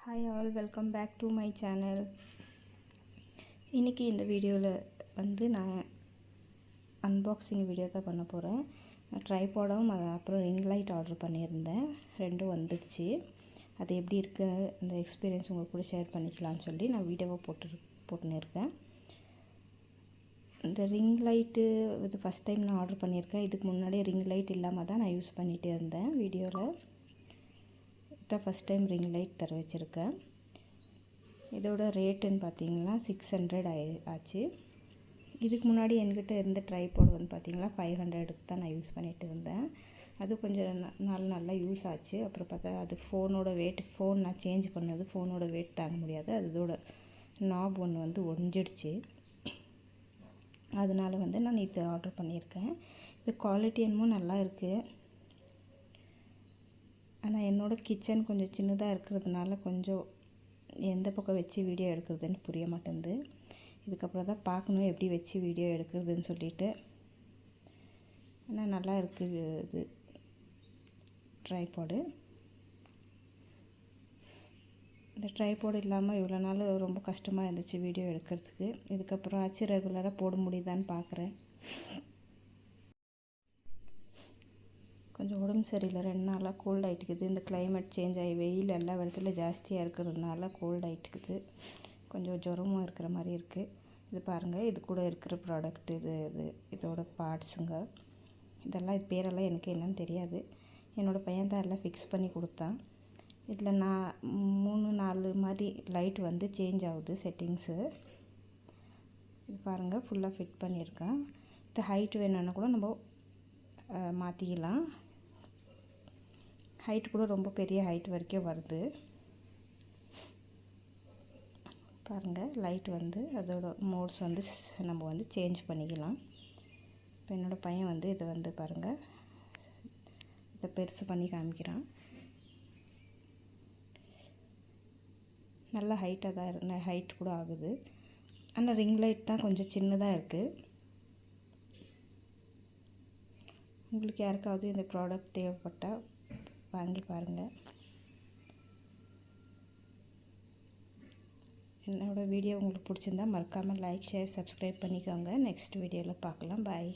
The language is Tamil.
Hi all, welcome back to my channel. இன்றைக்கி இந்த வீடியோவில் நான் அன்பாக்சிங் வீடியோ தான் பண்ண போகிறேன். ட்ரைபாடும் அப்புறம் ரிங் லைட் ஆர்டர் பண்ணியிருந்தேன். ரெண்டும் வந்துடுச்சு. அது எப்படி இருக்குது, அந்த எக்ஸ்பீரியன்ஸ் உங்கள் கூட ஷேர் பண்ணிக்கலான்னு சொல்லி நான் வீடியோவை போட்டுருக்கேன். இந்த ரிங் லைட்டு இது ஃபஸ்ட் டைம் நான் ஆர்டர் பண்ணியிருக்கேன். இதுக்கு முன்னாடியே ரிங் லைட் இல்லாமல் தான் நான் யூஸ் பண்ணிகிட்டே இருந்தேன். வீடியோவில் தான் ஃபஸ்ட் டைம் ரிங் லைட் தர வச்சுருக்கேன். இதோட ரேட்டுன்னு பார்த்தீங்கன்னா 600 ஆச்சு. இதுக்கு முன்னாடி என்கிட்ட இருந்த ட்ரைபாட் பார்த்தீங்கன்னா 500க்கு தான் நான் யூஸ் பண்ணிகிட்டு இருந்தேன். அது கொஞ்சம் நல்லா யூஸ் ஆச்சு. அப்புறம் பார்த்தா அது ஃபோன் நான் சேஞ்ச் பண்ணது ஃபோனோட வெயிட் தாங்க முடியாது. அதோட நாப் ஒன்று ஒடிஞ்சிடுச்சு. அதனால் நான் இது ஆர்டர் பண்ணியிருக்கேன். இது குவாலிட்டி என்னமோ நல்லா இருக்குது. ஆனால் என்னோடய கிச்சன் கொஞ்சம் சின்னதாக இருக்கிறதுனால கொஞ்சம் எந்த பக்கம் வச்சு வீடியோ எடுக்கிறதுன்னு புரிய மாட்டேங்குது. இதுக்கப்புறம் தான் பார்க்கணும் எப்படி வச்சு வீடியோ எடுக்கிறதுன்னு சொல்லிட்டு. ஆனால் நல்லா இருக்குது இது ட்ரைபாடு. இந்த ட்ரைபாடு இல்லாமல் இவ்வளோ நாள் ரொம்ப கஷ்டமாக இருந்துச்சு வீடியோ எடுக்கிறதுக்கு. இதுக்கப்புறம் ஆச்சு ரெகுலராக போட முடியுதான்னு பார்க்குறேன். கொஞ்சம் உடம்பு சரியில்லை, 2 நாளாக கோல்ட் ஆகிட்டுக்குது. இந்த கிளைமேட் சேஞ்ச் ஆகி வெயில் எல்லா இடத்துல ஜாஸ்தியாக இருக்கிறதுனால கோல்ட் ஆகிட்டுக்குது. கொஞ்சம் ஜுரமும் இருக்கிற மாதிரி இருக்குது. இது பாருங்கள், இது கூட இருக்கிற ப்ராடக்ட் இதோட பார்ட்ஸுங்க. இதெல்லாம் இது பேரெல்லாம் எனக்கு என்னன்னு தெரியாது. என்னோடய பையன் தான் எல்லாம் ஃபிக்ஸ் பண்ணி கொடுத்தான். இதில் நான் 3-4 மாதிரி லைட் சேஞ்ச் ஆகுது செட்டிங்ஸு. இது பாருங்கள், ஃபுல்லாக ஃபிட் பண்ணியிருக்கேன். இது ஹைட் வேணும்னா கூட நம்ம மாற்றிக்கலாம். ஹைட் கூட ரொம்ப பெரிய ஹைட் வரைக்கும் வருது. பாருங்கள், லைட் அதோட மோட்ஸ் நம்ம சேஞ்ச் பண்ணிக்கலாம். இப்போ என்னோடய பையன் இதை பாருங்கள், இதை பெருசு பண்ணி காமிக்கிறான். நல்லா ஹைட்டாக தான் ஹைட் கூட ஆகுது. ஆனால் ரிங் லைட் தான் கொஞ்சம் சின்னதாக இருக்குது. உங்களுக்கு யாருக்காவது இந்த ப்ராடக்ட் தேவைப்பட்டால் வாங்கி பாருங்கள். என்னோடய வீடியோ உங்களுக்கு பிடிச்சிருந்தா மறக்காமல் லைக், ஷேர், சப்ஸ்கிரைப் பண்ணிக்கோங்க. நெக்ஸ்ட் வீடியோவில் பார்க்கலாம். பாய்.